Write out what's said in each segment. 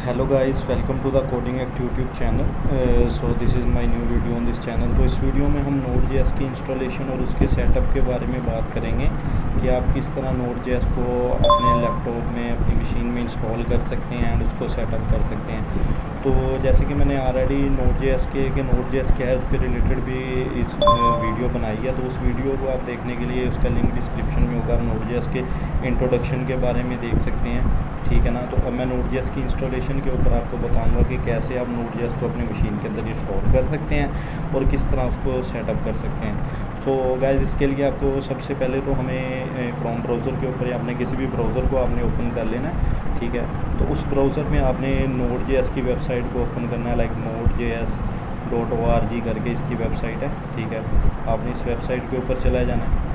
Hello guys, welcome to the coding act YouTube channel. So this is my new video on this channel. तो इस video में हम Node.js की installation और उसके सेटअप के बारे में बात करेंगे कि आप किस तरह Node.js को अपने लैपटॉप में, अपनी मशीन में इंस्टॉल कर सकते हैं एंड उसको सेटअप कर सकते हैं। तो जैसे कि मैंने ऑलरेडी Node.js कि Node.js क्या है उसके रिलेटेड भी इस वीडियो बनाई है, तो उस वीडियो को आप देखने के लिए उसका लिंक डिस्क्रिप्शन में होगा। Node.js के इंट्रोडक्शन के बारे में देख सकते हैं, ठीक है ना। तो अब मैं Node.js की इंस्टॉलेशन के ऊपर आपको बताऊंगा कि कैसे आप Node.js को अपनी मशीन के अंदर इंस्टॉल कर सकते हैं और किस तरह उसको सेटअप कर सकते हैं। सो गाइस, इसके लिए आपको सबसे पहले तो हमें क्रोम ब्राउज़र के ऊपर या अपने किसी भी ब्राउज़र को आपने ओपन कर लेना है, ठीक है। तो उस ब्राउज़र में आपने Node.js की वेबसाइट को ओपन करना है, लाइक nodejs.org करके इसकी वेबसाइट है, ठीक है। आपने इस वेबसाइट के ऊपर चला जाना है।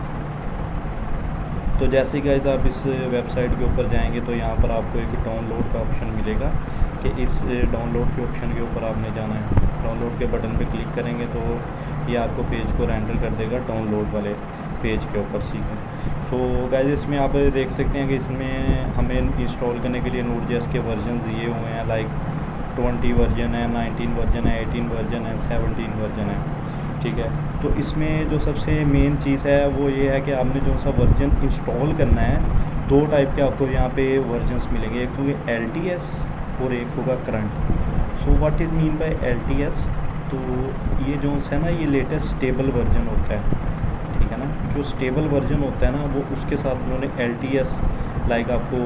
तो जैसे ही गाइस आप इस वेबसाइट के ऊपर जाएंगे तो यहाँ पर आपको एक डाउनलोड का ऑप्शन मिलेगा कि इस डाउनलोड के ऑप्शन के ऊपर आपने जाना है। डाउनलोड के बटन पे क्लिक करेंगे तो ये आपको पेज को रेंडर कर देगा डाउनलोड वाले पेज के ऊपर, ठीक है। सो गाइस, इसमें आप देख सकते हैं कि इसमें हमें इंस्टॉल करने के लिए Node.js के वर्जन दिए हुए हैं, लाइक 20 वर्जन है, 19 वर्जन है, 18 वर्जन है, 17 वर्जन है, ठीक है। तो इसमें जो सबसे मेन चीज़ है वो ये है कि आपने जो सा वर्जन इंस्टॉल करना है, दो टाइप के आपको यहाँ पे वर्जन्स मिलेंगे, एक होंगे LTS और एक होगा current. So what is mean by LTS? तो ये जो है ना, ये लेटेस्ट स्टेबल वर्जन होता है, ठीक है ना। जो स्टेबल वर्जन होता है ना, वो उसके साथ उन्होंने LTS, लाइक आपको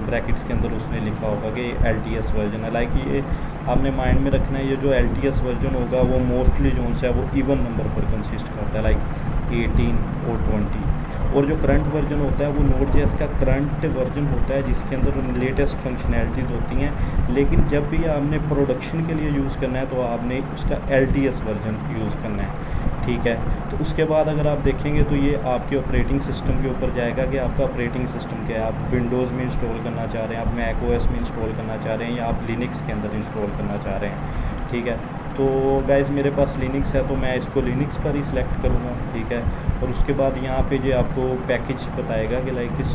ब्रैकेट्स के अंदर उसने लिखा होगा कि LTS वर्जन है। लाइक ये आपने माइंड में रखना है, ये जो LTS वर्जन होगा वो मोस्टली जो है वो इवन नंबर पर कंसिस्ट करता है, लाइक 18 और 20। और जो करंट वर्जन होता है वो Node.js का करंट वर्जन होता है जिसके अंदर लेटेस्ट फंक्शनैलिटीज़ होती हैं। लेकिन जब भी आपने प्रोडक्शन के लिए यूज़ करना है तो आपने उसका LTS वर्जन यूज़ करना है, ठीक है। तो उसके बाद अगर आप देखेंगे तो ये आपके ऑपरेटिंग सिस्टम के ऊपर जाएगा कि आपका ऑपरेटिंग सिस्टम क्या है। आप विंडोज़ में इंस्टॉल करना चाह रहे हैं, आप मैक OS में इंस्टॉल करना चाह रहे हैं, या आप लिनक्स के अंदर इंस्टॉल करना चाह रहे हैं, ठीक है। तो गाइस, मेरे पास लिनक्स है तो मैं इसको लिनक्स पर ही सिलेक्ट करूँगा, ठीक है। और उसके बाद यहाँ पे जो आपको पैकेज बताएगा कि लाइक किस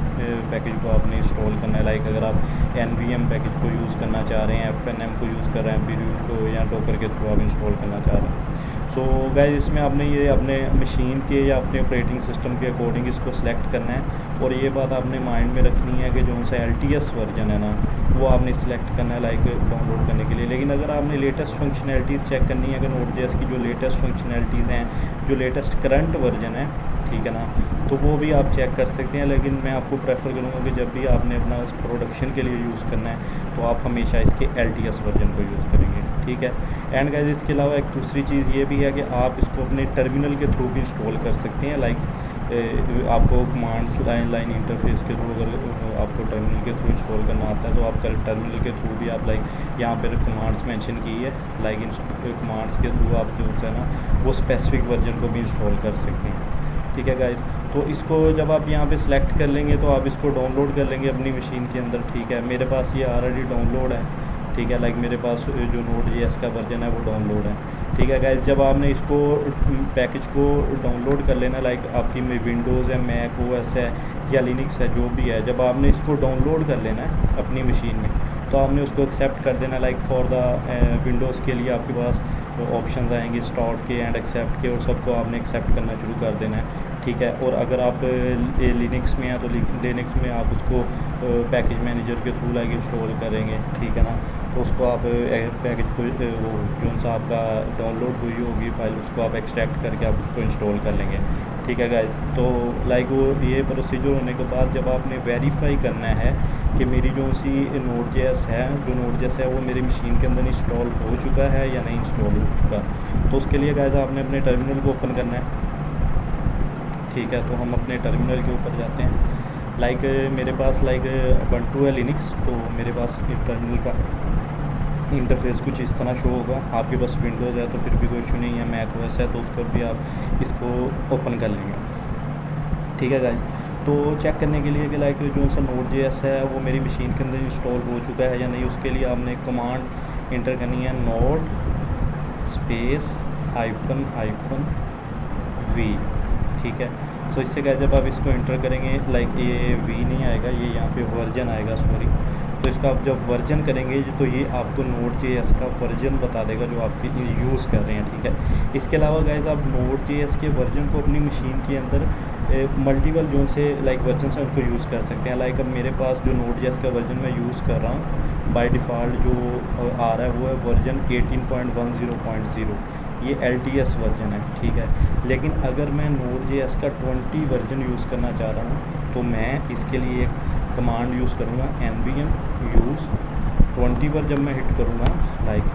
पैकेज को आपने इंस्टॉल करना है। लाइक अगर आप NVM पैकेज को यूज़ करना चाह रहे हैं, FNM को यूज़ कर रहे हैं, Beru को या डॉकर के थ्रू आप इंस्टॉल करना चाह रहे हैं। सो गाइस, इसमें आपने ये अपने मशीन के या अपने ऑपरेटिंग सिस्टम के अकॉर्डिंग इसको सिलेक्ट करना है। और ये बात आपने माइंड में रखनी है कि जो सा LTS वर्जन है ना, वो आपने सिलेक्ट करना है लाइक डाउनलोड करने के लिए। लेकिन अगर आपने लेटेस्ट फंक्शनैलिटीज़ चेक करनी है कि Node.js की जो लेटेस्ट फंक्शनैलिटीज़ हैं, जो लेटेस्ट करंट वर्जन है, ठीक है ना, तो वो भी आप चेक कर सकते हैं। लेकिन मैं आपको प्रेफर करूँगा कि जब भी आपने अपना प्रोडक्शन के लिए यूज़ करना है तो आप हमेशा इसके LTS वर्जन को यूज़ करेंगे, ठीक है। एंड गाइस, इसके अलावा एक दूसरी चीज़ ये भी है कि आप इसको अपने टर्मिनल के थ्रू भी इंस्टॉल कर सकते हैं। लाइक आपको कमांड्स लाइन इंटरफेस के थ्रू अगर आपको टर्मिनल के थ्रू इंस्टॉल करना आता है तो आप टर्मिनल के थ्रू भी आप लाइक यहाँ पर कमांड्स मेंशन की है, लाइक इन कमांड्स के थ्रू आप जो है ना वो स्पेसिफिक वर्जन को भी इंस्टॉल कर सकते हैं, ठीक है गाइस। तो इसको जब आप यहाँ पे सिलेक्ट कर लेंगे तो आप इसको डाउनलोड कर लेंगे अपनी मशीन के अंदर, ठीक है। मेरे पास ये ऑलरेडी डाउनलोड है, ठीक है। लाइक मेरे पास जो Node.js का वर्जन है वो डाउनलोड है, ठीक है गाइस। जब आपने इसको पैकेज को डाउनलोड कर लेना, लाइक आपकी विंडोज़ है, मैक OS है या लिनक्स है, जो भी है, जब आपने इसको डाउनलोड कर लेना है अपनी मशीन में तो आपने उसको एक्सेप्ट कर देना। लाइक फॉर द विंडोज़ के लिए आपके पास ऑप्शंस आएंगे स्टार्ट के एंड एक्सेप्ट के, और सबको आपने एक्सेप्ट करना शुरू कर देना है, ठीक है। और अगर आप लिनक्स में हैं तो लिनक्स में आप उसको पैकेज मैनेजर के थ्रू लाइक इंस्टॉल करेंगे, ठीक है ना। तो उसको आप पैकेज को वो जो सा आपका डाउनलोड हुई होगी फाइल, उसको आप एक्सट्रैक्ट करके आप उसको इंस्टॉल कर लेंगे, ठीक है गाइस। तो लाइक वो ये प्रोसीजर होने के बाद जब आपने वेरीफाई करना है कि मेरी जो सी Node.js है, जो Node.js है वो मेरी मशीन के अंदर इंस्टॉल हो चुका है या नहीं इंस्टॉल हो चुका, तो उसके लिए गाइस आपने अपने टर्मिनल को ओपन करना है, ठीक है। तो हम अपने टर्मिनल के ऊपर जाते हैं। लाइक मेरे पास लाइक Ubuntu है लिनक्स, तो मेरे पास एक टर्मिनल का इंटरफेस कुछ इस तरह शो होगा। आपके पास विंडोज़ है तो फिर भी कोई इशू नहीं है, मैक OS है तो उस पर भी आप इसको ओपन कर लेंगे, ठीक है गाइस। तो चेक करने के लिए कि लाइक जो सा Node.js है वो मेरी मशीन के अंदर इंस्टॉल हो चुका है या नहीं, उसके लिए आपने कमांड इंटर करनी है, node स्पेस -v, ठीक है। तो इससे क्या, जब आप इसको इंटर करेंगे लाइक ये V नहीं आएगा, ये यहाँ पे वर्जन आएगा, सॉरी। तो इसका आप जब वर्जन करेंगे तो ये आपको Node.js का वर्जन बता देगा जो आप यूज़ कर रहे हैं, ठीक है। इसके अलावा गाइस आप Node.js के वर्जन को अपनी मशीन के अंदर मल्टीपल जो से लाइक वर्जन से उनको यूज़ कर सकते हैं। लाइक अब मेरे पास जो Node.js का वर्जन मैं यूज़ कर रहा हूँ बाय डिफ़ॉल्ट जो आ रहा है वो है वर्जन 18.10.0, ये LTS वर्जन है, ठीक है। लेकिन अगर मैं Node.js का 20 वर्जन यूज़ करना चाह रहा हूँ तो मैं इसके लिए एक कमांड यूज़ करूँगा npm use 20 पर जब मैं हिट करूँगा लाइक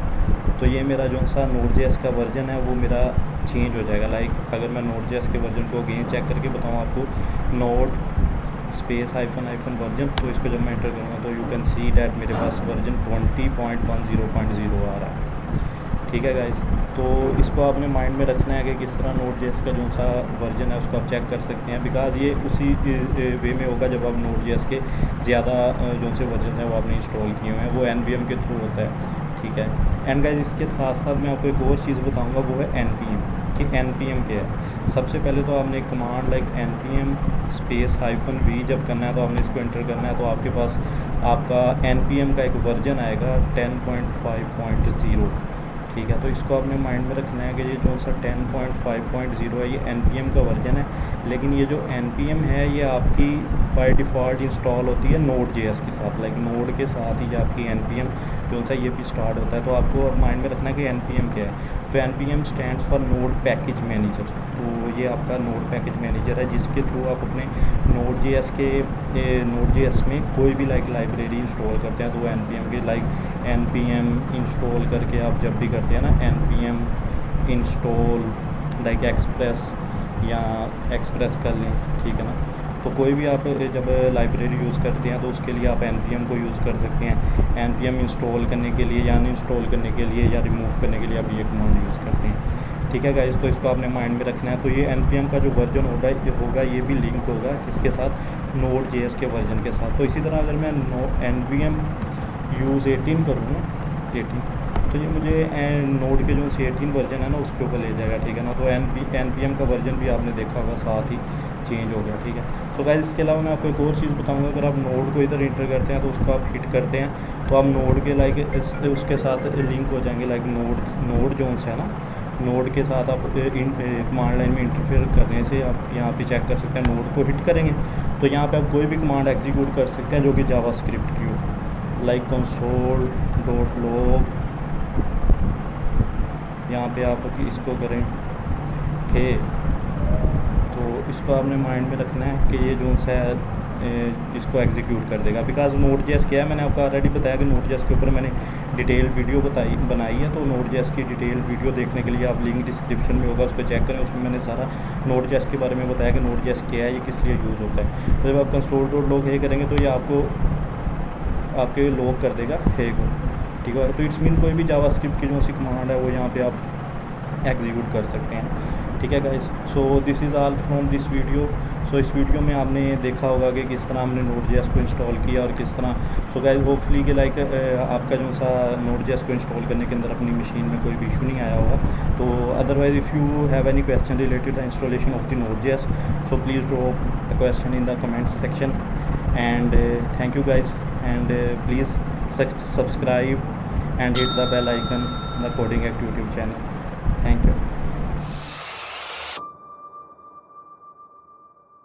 तो ये मेरा जो सा Node.js का वर्जन है वो मेरा चेंज हो जाएगा। लाइक अगर मैं Node.js के वर्जन को अगेन चेक करके बताऊँ आपको node स्पेस हाइफन वर्जन, तो इसको जब मैं एंटर करूँगा तो यू कैन सी डैट मेरे पास वर्जन 20.10.0 आ रहा है, ठीक है गाइस। तो इसको आपने माइंड में रखना है कि किस तरह Node.js का जो सा वर्जन है उसको आप चेक कर सकते हैं, बिकॉज़ ये उसी वे में होगा जब आप Node.js के ज़्यादा जो से वर्जन है वो आपने इंस्टॉल किए हुए हैं, वो npm के थ्रू होता है, ठीक है। एंड गाइस इसके साथ साथ मैं आपको एक और चीज़ बताऊंगा, वो है npm कि npm क्या है। सबसे पहले तो आपने एक command like npm space -v जब करना है तो आपने इसको एंटर करना है, तो आपके पास आपका npm का एक वर्जन आएगा 10.5.0, ठीक है। तो इसको आपने माइंड में रखना है कि ये जो सा 10.5.0 है ये npm का वर्जन है, लेकिन ये जो npm है ये आपकी बाय डिफ़ॉल्ट इंस्टॉल होती है Node.js के साथ, लाइक नोड के साथ ही आपकी npm जो सा ये भी स्टार्ट होता है। तो आपको माइंड में रखना है कि npm क्या है। तो npm stands for node package manager, तो ये आपका नोड पैकेज मैनेजर है जिसके थ्रू आप अपने Node.js में कोई भी लाइक लाइब्रेरी इंस्टॉल करते हैं तो वो npm के लाइक npm इंस्टॉल करके आप जब भी करते हैं ना npm इंस्टॉल लाइक एक्सप्रेस या एक्सप्रेस कर लें, ठीक है ना। तो कोई भी आप जब लाइब्रेरी यूज़ करते हैं तो उसके लिए आप npm को यूज़ कर सकते हैं। npm इंस्टॉल करने के लिए या अनइंस्टॉल करने के लिए या रिमूव करने के लिए आप ये कमांड यूज़ करते हैं, ठीक है गाइस। तो इसको आपने माइंड में रखना है। तो ये npm का जो वर्जन होगा ये भी लिंक होगा किसके साथ, Node.js के वर्जन के साथ। तो इसी तरह अगर मैं npm use 18 करूँगा 18 तो ये मुझे नोड के जो 18 वर्जन है ना उसके ऊपर ले जाएगा, ठीक है ना। तो npm का वर्जन भी आपने देखा होगा साथ ही चेंज हो गया, ठीक है। सो गाइस इसके अलावा मैं आपको एक और चीज़ बताऊंगा, अगर आप नोड को इधर इंटर करते हैं तो उसको आप हिट करते हैं तो आप नोड के लाइक उसके साथ लिंक हो जाएंगे, लाइक नोड जोन्स है ना, नोड के साथ आप कमांड लाइन में इंटरफेयर करने से आप यहाँ पे चेक कर सकते हैं। नोड को हिट करेंगे तो यहाँ पे आप कोई भी कमांड एग्जीक्यूट कर सकते हैं जो कि जावास्क्रिप्ट की हो, लाइक console.log, यहाँ पे आप इसको करें हे, तो इसको आपने माइंड में रखना है कि ये जो सा इसको एग्जीक्यूट कर देगा। बिकॉज Node.js क्या है, मैंने आपको ऑलरेडी बताया कि Node.js के ऊपर मैंने डिटेल वीडियो बनाई है। तो Node.js की डिटेल वीडियो देखने के लिए आप लिंक डिस्क्रिप्शन में होगा, उस पर चेक करें। उसमें मैंने सारा Node.js के बारे में बताया कि Node.js क्या है, ये किस लिए यूज़ होता है। तो जब आप console.log हे करेंगे तो ये आपको आपके लॉग कर देगा हे को, ठीक है। तो इट्स मीन कोई भी जावास्क्रिप्ट की जो सी कमांड है वो यहाँ पे आप एग्जीक्यूट कर सकते हैं, ठीक है guys. So this is all from this video. So इस वीडियो में आपने देखा होगा कि किस तरह हमने Node.js को इंस्टॉल किया और किस तरह। सो गाइस होपफुली कि लाइक आपका जो सा Node.js को इंस्टॉल करने के अंदर अपनी मशीन में कोई भी इशू नहीं आया होगा। तो otherwise if you have any question related the installation of the Node.js, so please drop a question in the comment section. And thank you guys, and please subscribe and hit the bell icon, the coding active YouTube channel. Thank you.